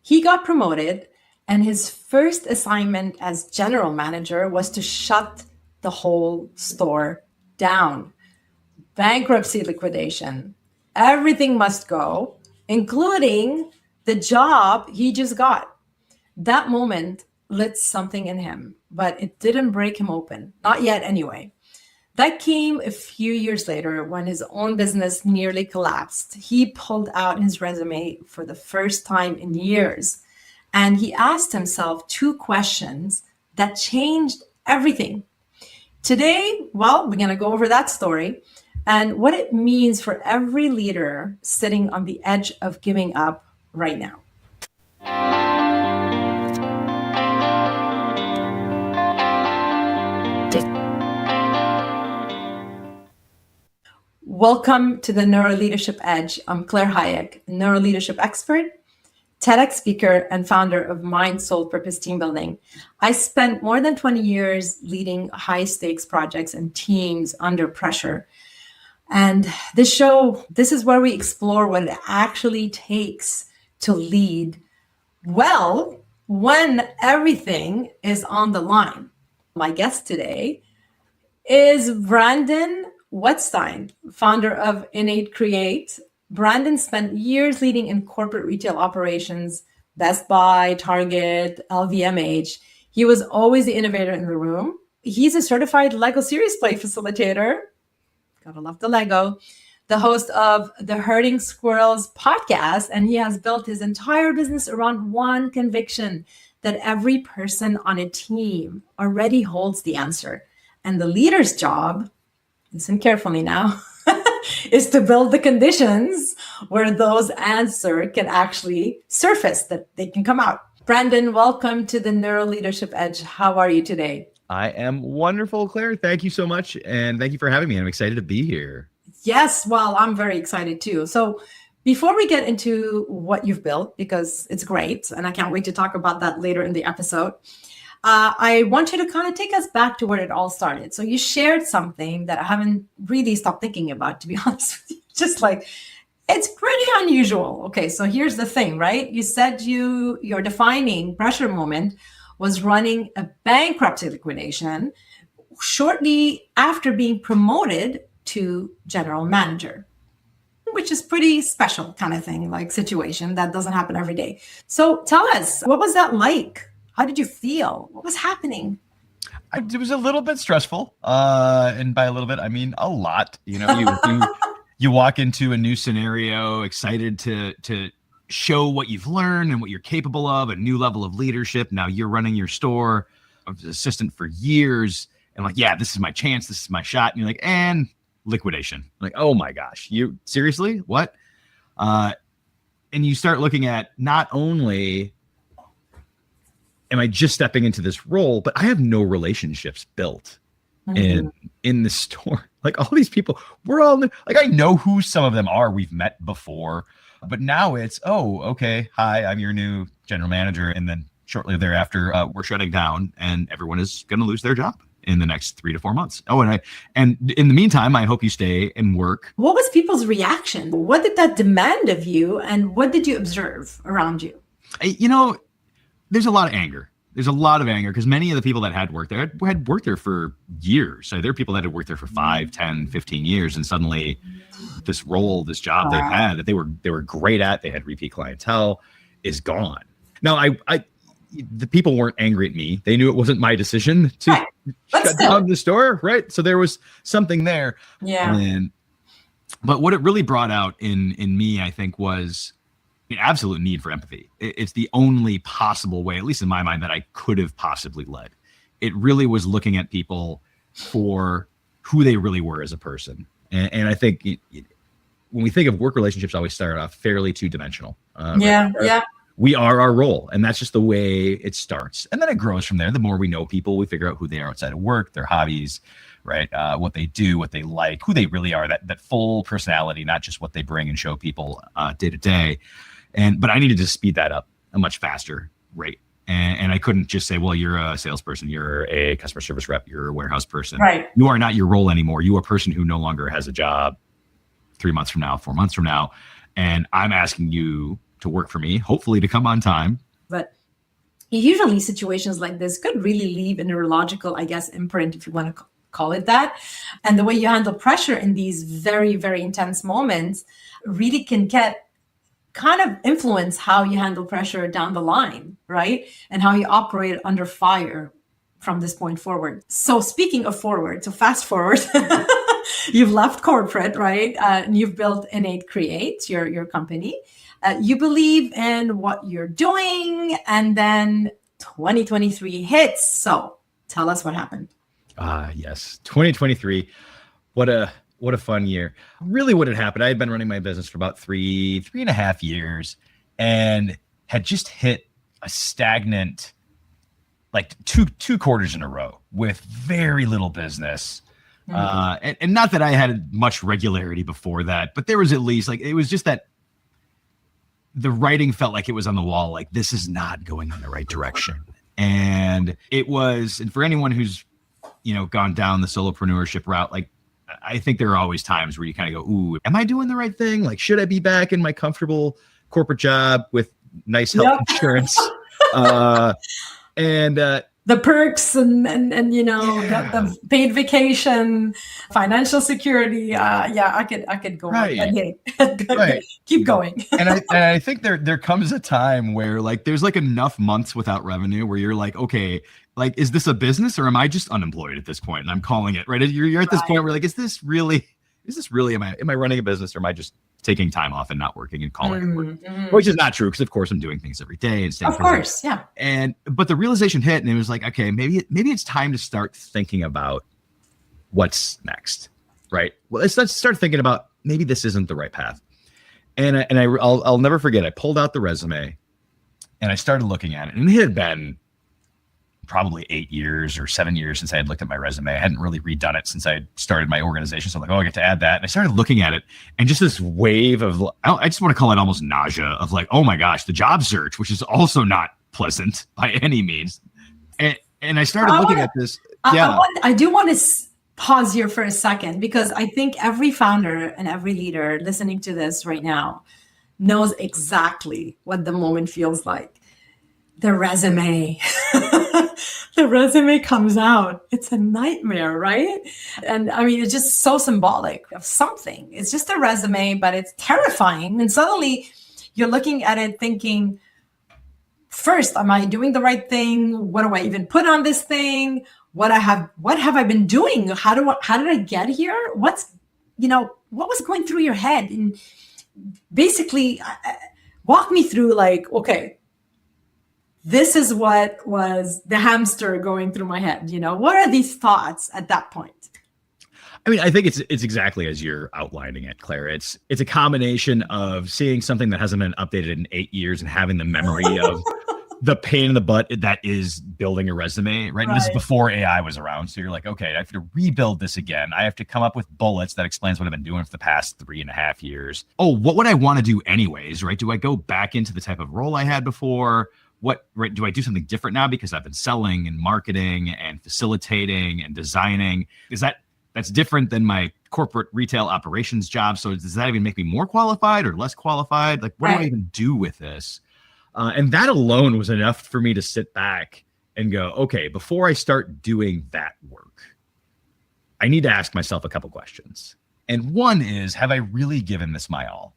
He got promoted, and his first assignment as general manager was to shut the whole store down. Bankruptcy, liquidation. Everything must go, including the job he just got. That moment lit something in him, but it didn't break him open. Not yet, anyway. That came a few years later when his own business nearly collapsed. He pulled out his resume for the first time in years, and he asked himself two questions that changed everything. Today, well, we're going to go over that story and what it means for every leader sitting on the edge of giving up right now. Welcome to the NeuroLeadership Edge. I'm Claire Hayek, NeuroLeadership expert, TEDx speaker, and founder of Mind, Soul, Purpose Team Building. I spent more than 20 years leading high-stakes projects and teams under pressure. And this is where we explore what it actually takes to lead well when everything is on the line. My guest today is Brandon Wetzstein, founder of Innate Create. Brandon spent years leading in corporate retail operations, Best Buy, Target, LVMH. He was always the innovator in the room. He's a certified Lego series play facilitator. Gotta love the Lego. The host of the Herding Squirrels podcast, and he has built his entire business around one conviction that every person on a team already holds the answer. And the leader's job, listen carefully now, is to build the conditions where those answers can actually surface, that they can come out. Brandon, welcome to the NeuroLeadership Edge. How are you today? I am wonderful, Claire. Thank you so much. And thank you for having me. I'm excited to be here. Yes, well, I'm very excited too. So before we get into what you've built, because it's great, and I can't wait to talk about that later in the episode, I want you to kind of take us back to where it all started. So you shared something that I haven't really stopped thinking about, to be honest with you. Just like, it's pretty unusual. Okay, so here's the thing, right? You said your defining pressure moment was running a bankruptcy liquidation shortly after being promoted to general manager, which is pretty special kind of thing, like situation that doesn't happen every day. So tell us, what was that like? How did you feel? What was happening? It was a little bit stressful. And by a little bit, I mean a lot. You know, you walk into a new scenario, excited to show what you've learned and what you're capable of, a new level of leadership. Now you're running your store. I was an assistant for years. And like, yeah, this is my chance. This is my shot. And you're like, and liquidation. Like, oh my gosh, you seriously? What? And you start looking at not only am I just stepping into this role, but I have no relationships built in the store. Like all these people, we're all like, I know who some of them are. We've met before, but now it's, oh, okay. Hi, I'm your new general manager. And then shortly thereafter, we're shutting down and everyone is going to lose their job in the next 3 to 4 months. Oh, and in the meantime, I hope you stay and work. What was people's reaction? What did that demand of you? And what did you observe around you? There's a lot of anger. There's a lot of anger because many of the people that had worked there had worked there for years. So there are people that had worked there for 5, 10, 15 years. And suddenly this role, this job they've had that they were great at, they had repeat clientele, is gone. Now, the people weren't angry at me. They knew it wasn't my decision to shut down the store, right? So there was something there. Yeah. But what it really brought out in me, I think, was an absolute need for empathy. It's the only possible way, at least in my mind, that I could have possibly led. It really was looking at people for who they really were as a person. And I think when we think of work relationships, always start off fairly two-dimensional. We are our role, and that's just the way it starts. And then it grows from there. The more we know people, we figure out who they are outside of work, their hobbies, right? What they do, what they like, who they really are, that full personality, not just what they bring and show people day to day. But I needed to speed that up a much faster rate. And I couldn't just say, well, you're a salesperson, you're a customer service rep, you're a warehouse person. Right. You are not your role anymore. You are a person who no longer has a job 3 months from now, 4 months from now. And I'm asking you to work for me, hopefully to come on time. But usually situations like this could really leave a neurological, I guess, imprint, if you want to call it that. And the way you handle pressure in these very, very intense moments really can kind of influence how you handle pressure down the line, right? And how you operate under fire from this point forward. So speaking of forward, so fast forward, you've left corporate, right? And you've built Innate Create, your company. You believe in what you're doing, and then 2023 hits. So tell us what happened. Yes, 2023. What a fun year. Really what had happened, I had been running my business for about three and a half years, and had just hit a stagnant, like two quarters in a row with very little business. And not that I had much regularity before that, but there was at least, like, it was just that the writing felt like it was on the wall, like this is not going in the right direction. And it was, and for anyone who's, gone down the solopreneurship route, like, I think there are always times where you kind of go, ooh, am I doing the right thing? Like, should I be back in my comfortable corporate job with nice health insurance? And the perks and the paid vacation, financial security. I could go right. on. Right. Keep going. and I think there comes a time where, like, there's like enough months without revenue where you're like, okay, like, is this a business or am I just unemployed at this point? And I'm calling it, right? You're at this point where, like, is this really, am I running a business, or am I just taking time off and not working and calling it work? Which is not true, because of course I'm doing things every day and staying. Of course, yeah. But the realization hit, and it was like, okay, maybe it's time to start thinking about what's next, right? Well, let's start thinking about maybe this isn't the right path. And I'll never forget, I pulled out the resume and I started looking at it, and it had been probably 8 years or 7 years since I had looked at my resume. I hadn't really redone it since I had started my organization. So I'm like, oh, I get to add that. And I started looking at it, and just this wave of, I just want to call it almost nausea of, like, oh my gosh, the job search, which is also not pleasant by any means. And I started looking at this. Yeah. I do want to pause here for a second, because I think every founder and every leader listening to this right now knows exactly what the moment feels like. The resume. The resume comes out. It's a nightmare, right? And I mean, it's just so symbolic of something. It's just a resume, but it's terrifying. And suddenly you're looking at it thinking, first, am I doing the right thing? What do I even put on this thing? What have I been doing? How did I get here? What was going through your head? And basically walk me through, like, okay, this is what was the hamster going through my head. What are these thoughts at that point? I mean, I think it's exactly as you're outlining it, Claire. It's a combination of seeing something that hasn't been updated in 8 years and having the memory of the pain in the butt that is building a resume, right? And this is before AI was around. So you're like, okay, I have to rebuild this again. I have to come up with bullets that explains what I've been doing for the past 3.5 years. Oh, what would I want to do anyways, right? Do I go back into the type of role I had before? Right, do I do something different now because I've been selling and marketing and facilitating and designing? That's different than my corporate retail operations job. So does that even make me more qualified or less qualified? Like, what do I even do with this? And that alone was enough for me to sit back and go, okay, before I start doing that work, I need to ask myself a couple questions. And one is, have I really given this my all?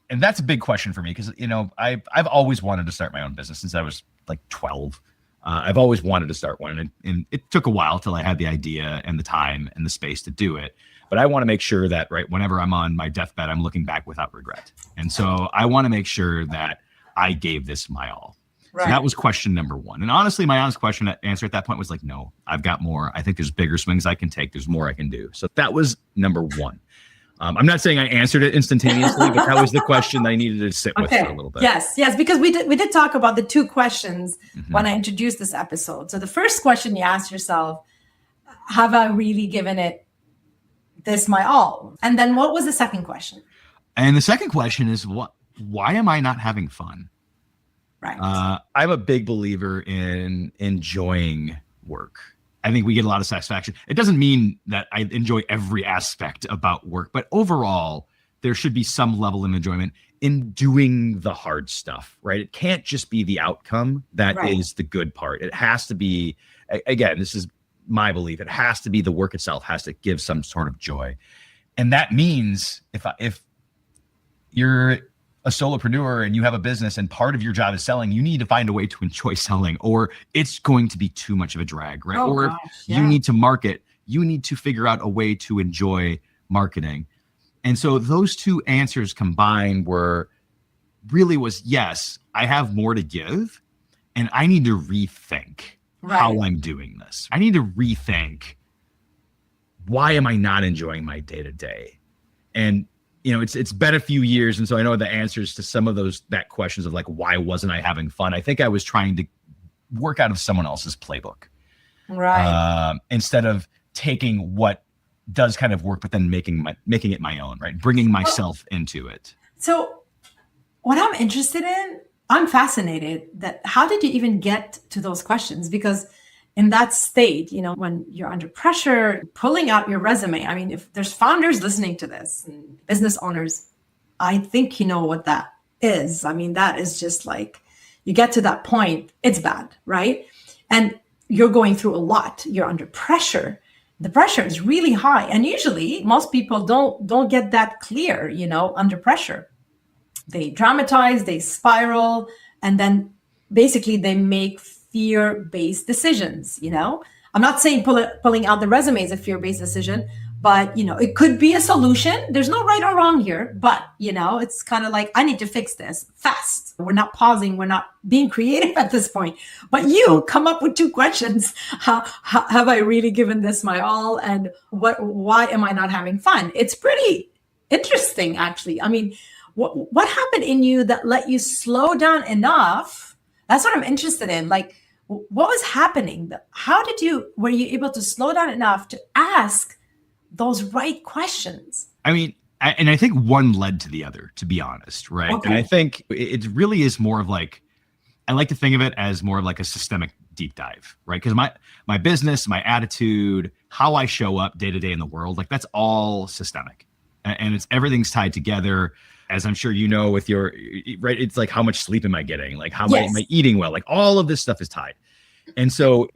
And that's a big question for me, because, I've always wanted to start my own business since I was like 12. I've always wanted to start one, and it took a while till I had the idea and the time and the space to do it. But I want to make sure that, right, whenever I'm on my deathbed, I'm looking back without regret. And so I want to make sure that I gave this my all. Right. So that was question number one. And honestly, my honest answer at that point was like, no, I've got more. I think there's bigger swings I can take. There's more I can do. So that was number one. I'm not saying I answered it instantaneously, but that was the question that I needed to sit with for a little bit. Yes, because we did talk about the two questions when I introduced this episode. So the first question you asked yourself, have I really given it this my all? And then what was the second question? And the second question is, why am I not having fun? Right. I'm a big believer in enjoying work. I think we get a lot of satisfaction. It doesn't mean that I enjoy every aspect about work, but overall, there should be some level of enjoyment. in doing the hard stuff, right? It can't just be the outcome that is the good part. It has to be, again, this is my belief, it has to be the work itself has to give some sort of joy. And that means if you're a solopreneur and you have a business and part of your job is selling, you need to find a way to enjoy selling, or it's going to be too much of a drag, right? Or you need to market, you need to figure out a way to enjoy marketing. And so those two answers combined was yes, I have more to give and I need to rethink how I'm doing this. I need to rethink, why am I not enjoying my day to day? And it's been a few years, and so I know the answers to some of that questions of like, why wasn't I having fun? I think I was trying to work out of someone else's playbook, instead of taking what does kind of work, but then making it my own, right? Bringing myself into it. So, what I'm interested in, I'm fascinated that how did you even get to those questions? Because in that state, when you're under pressure, pulling out your resume, I mean, if there's founders listening to this and business owners, I think you know what that is. I mean, that is just like, you get to that point, it's bad, right? And you're going through a lot. You're under pressure. The pressure is really high. And usually most people don't get that clear, under pressure. They dramatize, they spiral, and then basically they make fear-based decisions. I'm not saying pulling out the resume is a fear-based decision, but it could be a solution. There's no right or wrong here, but it's kind of like, I need to fix this fast. We're not pausing. We're not being creative at this point. But you come up with two questions. How have I really given this my all? And why am I not having fun? It's pretty interesting, actually. I mean, what happened in you that let you slow down enough? That's what I'm interested in. Like, what was happening? How were you able to slow down enough to ask those right questions? I mean, I think one led to the other, to be honest, right? Okay. And I think it really is more of like, I like to think of it as more of like a systemic deep dive, right? Because my business, my attitude, how I show up day to day in the world, like that's all systemic, and everything's tied together. As I'm sure you know, with your, right, it's like, how much sleep am I getting? Like, how am I eating well? Like, all of this stuff is tied. And so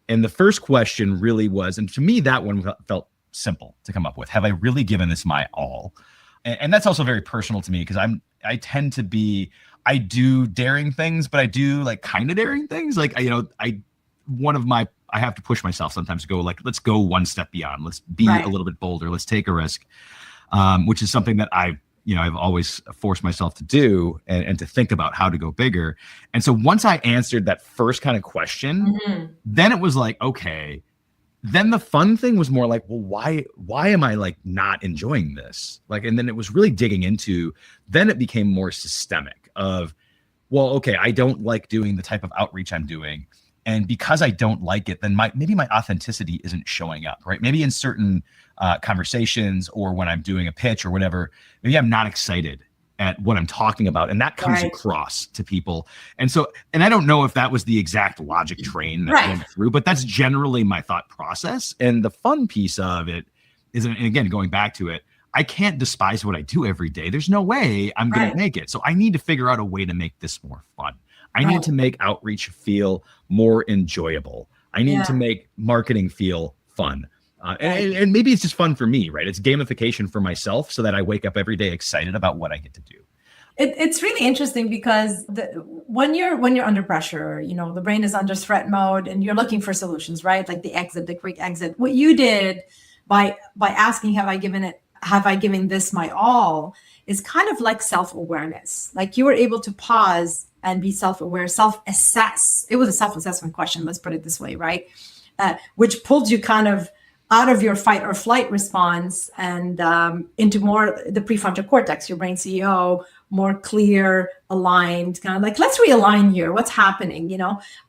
and the first question really was, and to me, that one felt simple to come up with. Have I really given this my all? And that's also very personal to me, because I tend to be, I do daring things, but I do like kind of daring things. Like, I have to push myself sometimes to go like, let's go one step beyond. Let's be a little bit bolder. Let's take a risk, which is something that I've always forced myself to do and to think about how to go bigger. And so once I answered that first kind of question, then it was like, okay, then the fun thing was more like, well, why am I like not enjoying this? Like, and then it was really digging into, then it became more systemic of, well, okay, I don't like doing the type of outreach I'm doing. And because I don't like it, then maybe my authenticity isn't showing up, right? Maybe in certain conversations or when I'm doing a pitch or whatever, maybe I'm not excited at what I'm talking about. And that comes across to people. And I don't know if that was the exact logic train that went through, but that's generally my thought process. And the fun piece of it is, and again, going back to it, I can't despise what I do every day. There's no way I'm going to make it. So I need to figure out a way to make this more fun. I need to make outreach feel more enjoyable. I need to make marketing feel fun. And maybe it's just fun for me, right? It's gamification for myself so that I wake up every day excited about what I get to do. It's really interesting because when you're under pressure, the brain is under threat mode and you're looking for solutions, right? Like the quick exit. What you did by asking, have I given this my all, is kind of like self-awareness. Like you were able to pause and be self-aware, self-assess. It was a self-assessment question, let's put it this way, right? Which pulled you kind of out of your fight or flight response and into more the prefrontal cortex, your brain CEO, more clear, aligned, kind of like, let's realign here. What's happening,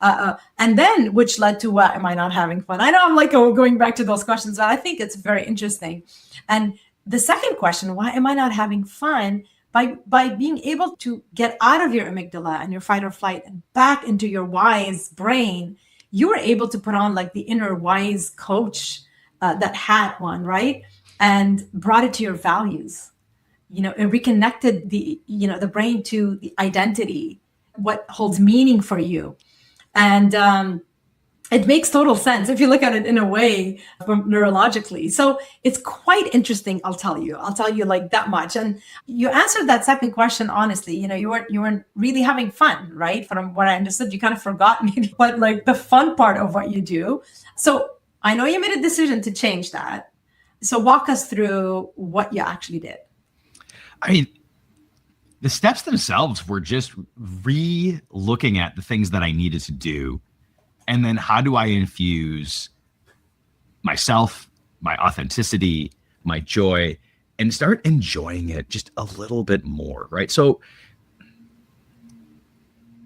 and then which led to, what am I not having fun? I know I'm like going back to those questions, but I think it's very interesting. And the second question, why am I not having fun? By being able to get out of your amygdala and your fight or flight and back into your wise brain, you were able to put on like the inner wise coach, that hat one, right? And brought it to your values. it reconnected the brain to the identity, what holds meaning for you. And it makes total sense if you look at it in a way from neurologically. So it's quite interesting. I'll tell you like that much. And you answered that second question honestly. You weren't really having fun, right? From what I understood, you kind of forgot maybe what like the fun part of what you do. So I know you made a decision to change that. So walk us through what you actually did. I mean, the steps themselves were just re-looking at the things that I needed to do. And then how do I infuse myself, my authenticity, my joy, and start enjoying it just a little bit more, right? So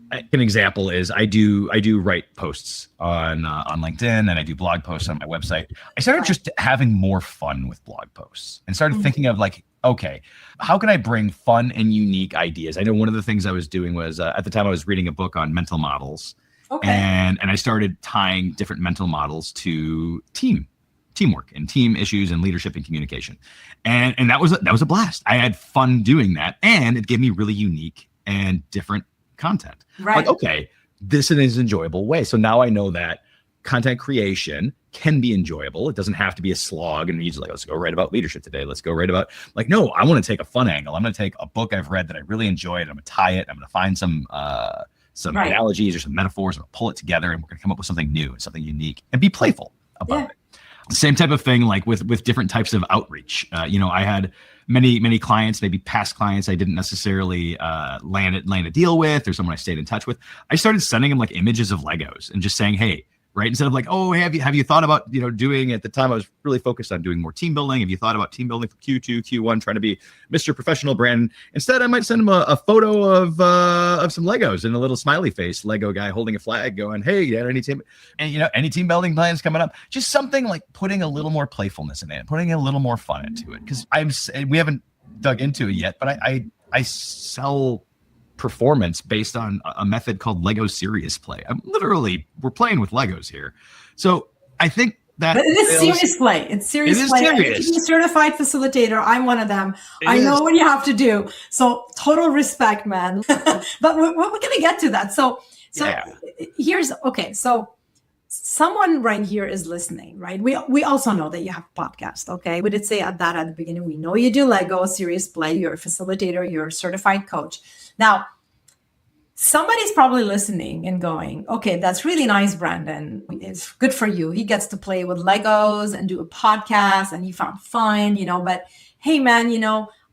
an example is I do write posts on LinkedIn, and I do blog posts on my website. I started just having more fun with blog posts and started thinking of like, okay, how can I bring fun and unique ideas? I know one of the things I was doing was at the time I was reading a book on mental models. Okay. And I started tying different mental models to teamwork and team issues and leadership and communication. And that was a blast. I had fun doing that, and it gave me really unique and different content. Right. Like, okay, this is an enjoyable way. So now I know that content creation can be enjoyable. It doesn't have to be a slog and usually like, let's go write about leadership today. Let's go write about like, no, I want to take a fun angle. I'm going to take a book I've read that I really enjoyed. I'm going to tie it. I'm going to find some analogies or some metaphors, and we'll pull it together, and we're going to come up with something new and something unique and be playful about it. Same type of thing, like with different types of outreach. I had many clients, maybe past clients I didn't necessarily land a deal with, or someone I stayed in touch with. I started sending them like images of Legos and just saying, hey, right? Instead of like, oh, hey, have you thought about, doing, at the time I was really focused on doing more team building. Have you thought about team building for Q2, Q1, trying to be Mr. Professional Brand? Instead, I might send them a photo of some Legos and a little smiley face Lego guy holding a flag going, hey, any team, and any team building plans coming up? Just something like putting a little more playfulness in it, putting a little more fun into it. Because we haven't dug into it yet, but I sell performance based on a method called Lego serious play. We're playing with Legos here. So I think that but it is serious play. It's serious play. Serious. You're a certified facilitator. I'm one of them. I know what you have to do. So total respect, man. But we're going to get to that. So here's, okay. So someone right here is listening, right? We also know that you have a podcast, okay? We did say at the beginning, we know you do Lego, serious play, you're a facilitator, you're a certified coach. Now, somebody's probably listening and going, okay, that's really nice, Brandon. It's good for you. He gets to play with Legos and do a podcast and he found fun, but hey, man,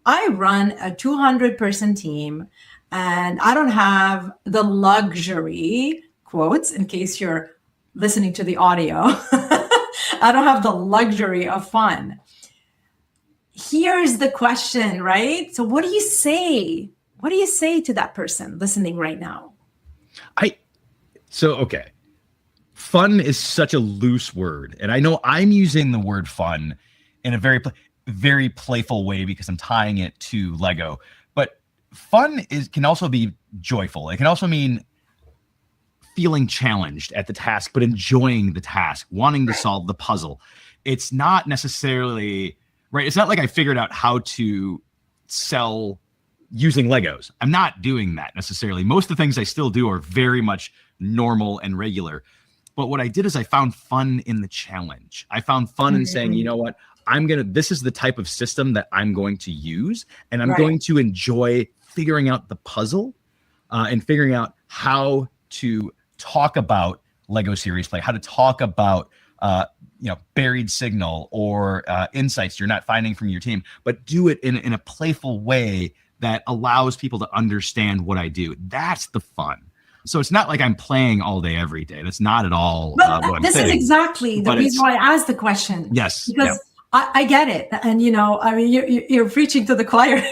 I run a 200-person team and I don't have the luxury, quotes, in case you're listening to the audio, I don't have the luxury of fun. Here's the question, right? So what do you say? What do you say to that person listening right now? Okay. Fun is such a loose word. And I know I'm using the word fun in a very, very playful way because I'm tying it to Lego. But fun can also be joyful. It can also mean feeling challenged at the task, but enjoying the task, wanting to solve the puzzle. It's not necessarily, right? It's not like I figured out how to sell using Legos. I'm not doing that necessarily. Most of the things I still do are very much normal and regular. But what I did is I found fun in the challenge. I found fun in saying, you know what, this is the type of system that I'm going to use. And I'm going to enjoy figuring out the puzzle and figuring out how to talk about Lego serious play, how to talk about buried signal or insights you're not finding from your team, but do it in a playful way that allows people to understand what I do. That's the fun. So it's not like I'm playing all day, every day. That's not at all what I'm saying. This is exactly the reason why I asked the question. Yes. Because I get it. And, you're preaching to the choir.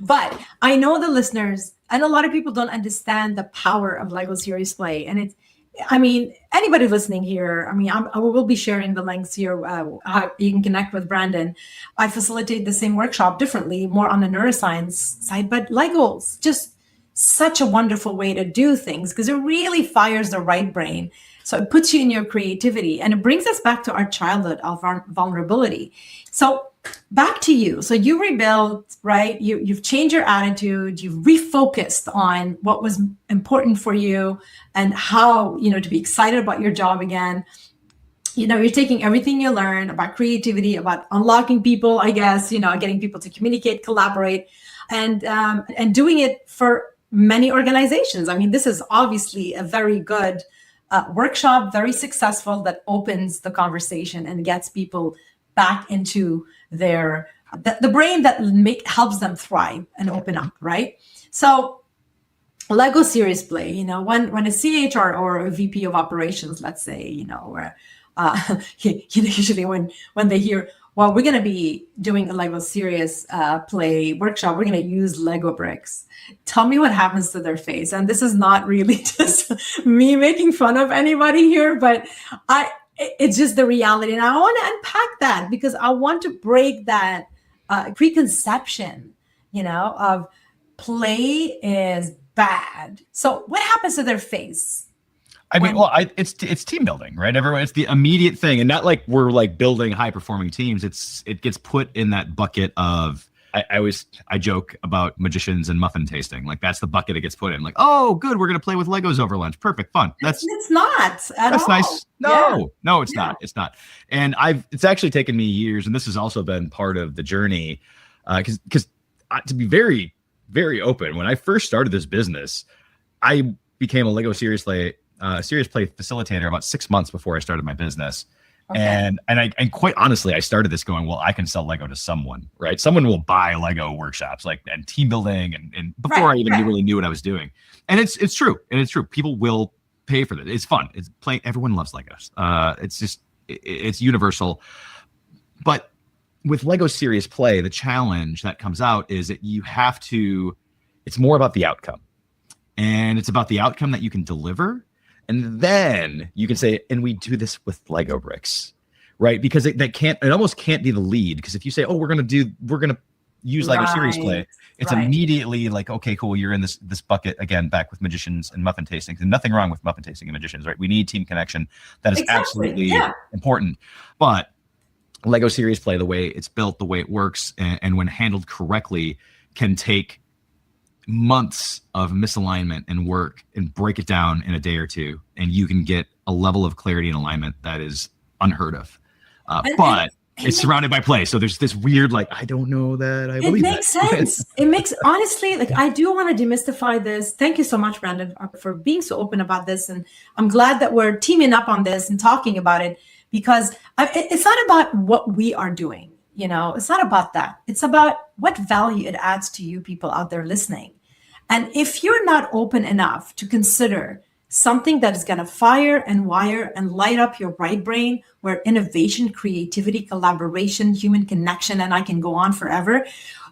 But I know the listeners, and a lot of people don't understand the power of Lego serious play. And anybody listening here, I will be sharing the links here. How you can connect with Brandon. I facilitate the same workshop differently, more on the neuroscience side, but Legos, just such a wonderful way to do things because it really fires the right brain. So it puts you in your creativity and it brings us back to our childhood, our vulnerability. So back to you. So you rebuilt, right? You've changed your attitude. You've refocused on what was important for you and how, to be excited about your job again. You're taking everything you learn about creativity, about unlocking people, I guess, getting people to communicate, collaborate, and doing it for many organizations. I mean, this is obviously a very good workshop, very successful, that opens the conversation and gets people back into their the brain that helps them thrive and open up, right? So Lego serious play, when a CHR or a VP of operations, let's say, where usually when they hear, well, we're going to be doing a Lego serious play workshop, we're going to use Lego bricks. Tell me what happens to their face. And this is not really just me making fun of anybody here, but it's just the reality. And I want to unpack that because I want to break that preconception, of play is bad. So what happens to their face? I mean, it's team building, right? Everyone, it's the immediate thing, and not like we're like building high performing teams. It gets put in that bucket of. I joke about magicians and muffin tasting. Like that's the bucket it gets put in. Like, oh, good, we're gonna play with Legos over lunch. Perfect, fun. It's not at that's all. Nice. No, it's not. It's not. And it's actually taken me years, and this has also been part of the journey, because to be very, very open, when I first started this business, I became a Lego serious play facilitator about 6 months before I started my business. Okay. And quite honestly, I started this going, well, I can sell Lego to someone, right? Someone will buy Lego workshops, and team building, and before I even really knew what I was doing. And it's true. And it's true. People will pay for this. It's fun. It's playing. Everyone loves Legos. It's universal. But with Lego serious play, the challenge that comes out is that it's more about the outcome. And it's about the outcome that you can deliver. And then you can say, and we do this with Lego bricks, right? Because it almost can't be the lead. Because if you say, oh, we're going to use Lego serious play, it's immediately like, okay, cool. You're in this bucket again, back with magicians and muffin tastings, and nothing wrong with muffin tasting and magicians, right? We need team connection. That is absolutely important. But Lego serious play, the way it's built, the way it works, and when handled correctly, can take months of misalignment and work and break it down in a day or two, and you can get a level of clarity and alignment that is unheard of. But it's surrounded by play, so there's this weird, like, I don't know that I believe that. It makes sense. It makes, honestly, like, I do want to demystify this. Thank you so much, Brandon, for being so open about this, and I'm glad that we're teaming up on this and talking about it, because it's not about what we are doing. It's not about that. It's about what value it adds to you people out there listening. And if you're not open enough to consider something that is going to fire and wire and light up your right brain, where innovation, creativity, collaboration, human connection, and I can go on forever,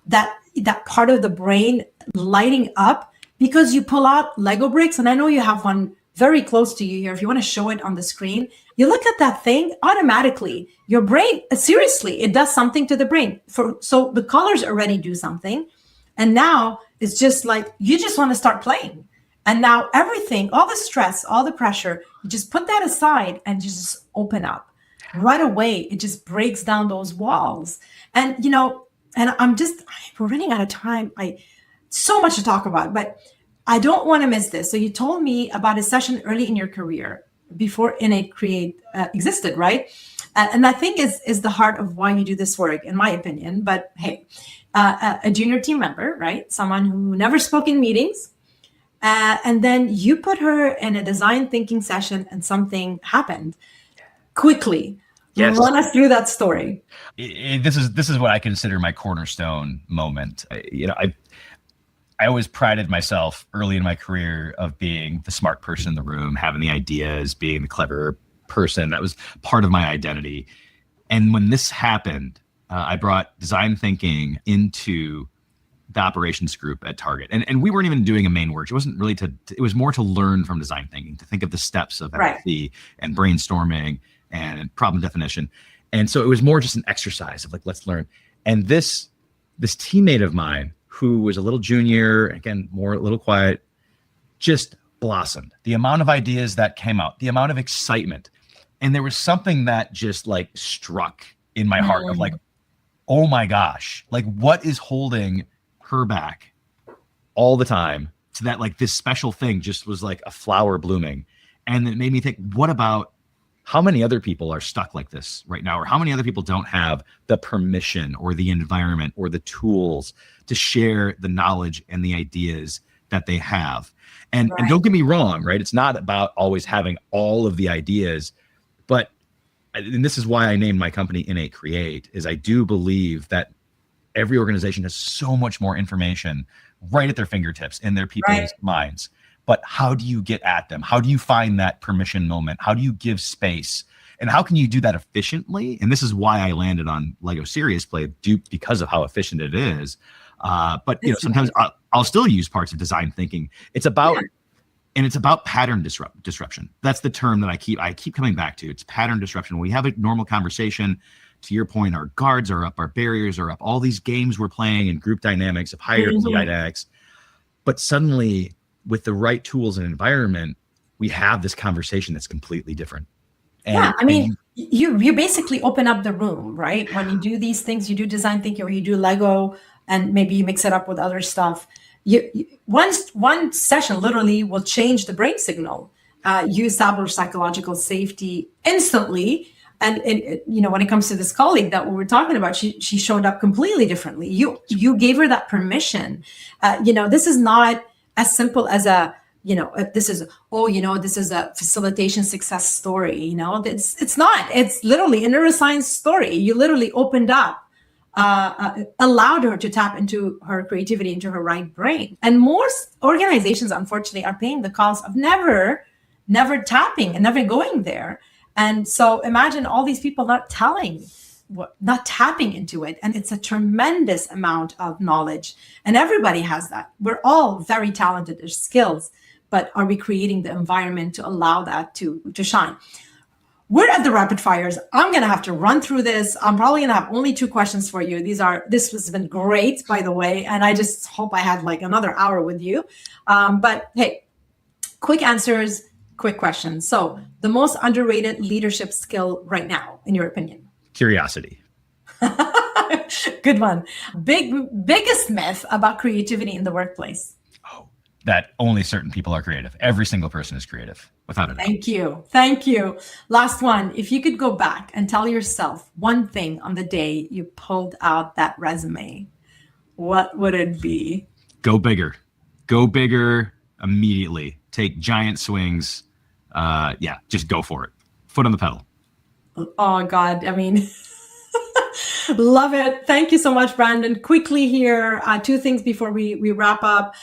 that part of the brain lighting up because you pull out Lego bricks. And I know you have one very close to you here. If you want to show it on the screen, you look at that thing, automatically your brain, seriously, it does something to the brain. So the colors already do something. And now it's just like, you just want to start playing. And now everything, all the stress, all the pressure, you just put that aside and just open up. Right away, it just breaks down those walls. And, we're running out of time. So much to talk about, but I don't want to miss this. So you told me about a session early in your career before Innate Create existed, right? And I think is the heart of why you do this work, in my opinion. But hey, a junior team member, right? Someone who never spoke in meetings. And then you put her in a design thinking session and something happened quickly. Yes. Run us through that story. This is what I consider my cornerstone moment. I always prided myself early in my career of being the smart person in the room, having the ideas, being the clever person. That was part of my identity. And when this happened, I brought design thinking into the operations group at Target. And we weren't even doing a main work. It wasn't really it was more to learn from design thinking, to think of the steps of empathy and brainstorming and problem definition. And so it was more just an exercise of like, let's learn. And this teammate of mine, who was a little junior, again, a little quiet, just blossomed. The amount of ideas that came out, the amount of excitement. And there was something that just like struck in my heart of like, oh my gosh, like what is holding her back all the time to that, like this special thing just was like a flower blooming. And it made me think, what about how many other people are stuck like this right now? Or how many other people don't have the permission or the environment or the tools to share the knowledge and the ideas that they have? And don't get me wrong, right? It's not about always having all of the ideas, but, and this is why I named my company Innate Create, is I do believe that every organization has so much more information right at their fingertips in their people's minds. But how do you get at them? How do you find that permission moment? How do you give space? And how can you do that efficiently? And this is why I landed on Lego Serious Play, because of how efficient it is. But sometimes I'll still use parts of design thinking. It's about, and it's about pattern disruption. That's the term that I keep coming back to. It's pattern disruption. When we have a normal conversation, to your point, our guards are up, our barriers are up, all these games we're playing in group dynamics of hierarchy dynamics. But suddenly, with the right tools and environment, we have this conversation that's completely different. And, you basically open up the room, right? When you do these things, you do design thinking, or you do Lego, and maybe you mix it up with other stuff. One session literally will change the brain signal. You establish psychological safety instantly. And when it comes to this colleague that we were talking about, she showed up completely differently. You gave her that permission. This is not as simple as this is a facilitation success story. It's not. It's literally a neuroscience story. You literally opened up, allowed her to tap into her creativity, into her right brain. And most organizations, unfortunately, are paying the cost of never tapping and never going there. And so imagine all these people not tapping into it. And it's a tremendous amount of knowledge. And everybody has that. We're all very talented. There's skills, but are we creating the environment to allow that to shine? We're at the rapid fires. I'm going to have to run through this. I'm probably going to have only 2 questions for you. This has been great, by the way. And I just hope I had like another hour with you. But hey, quick answers, quick questions. So the most underrated leadership skill right now, in your opinion? Curiosity. Good one. Biggest myth about creativity in the workplace? Oh, that only certain people are creative. Every single person is creative, without a doubt. Thank you. Last one. If you could go back and tell yourself one thing on the day you pulled out that resume, what would it be? Go bigger. Go bigger immediately. Take giant swings. Just go for it. Foot on the pedal. Oh, God. Love it. Thank you so much, Brandon. Quickly here, 2 things before we wrap up.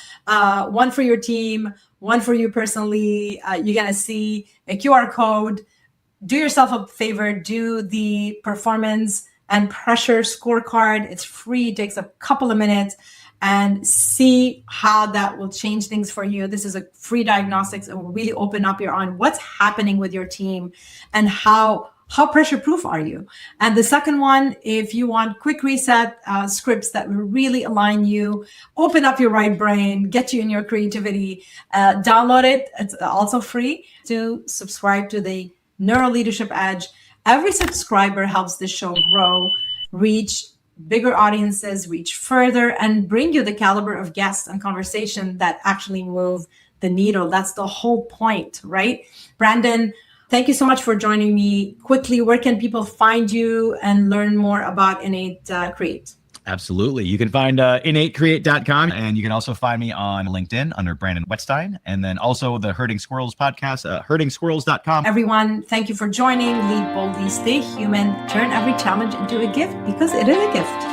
One for your team, one for you personally. You're going to see a QR code. Do yourself a favor. Do the performance and pressure scorecard. It's free. It takes a couple of minutes. And see how that will change things for you. This is a free diagnostics. It will really open up your on what's happening with your team and how pressure proof are you. And the second one, if you want quick reset scripts that will really align you, open up your right brain, get you in your creativity, download it. It's also free. To subscribe to the NeuroLeadership Edge. Every subscriber helps this show grow, reach bigger audiences, reach further, and bring you the caliber of guests and conversation that actually move the needle. That's the whole point, right? Brandon, thank you so much for joining me. Quickly, where can people find you and learn more about Innate Create? Absolutely. You can find innatecreate.com, and you can also find me on LinkedIn under Brandon Wetzstein, and then also the Herding Squirrels podcast, herdingsquirrels.com. Everyone, thank you for joining. Lead boldly, stay human, turn every challenge into a gift because it is a gift.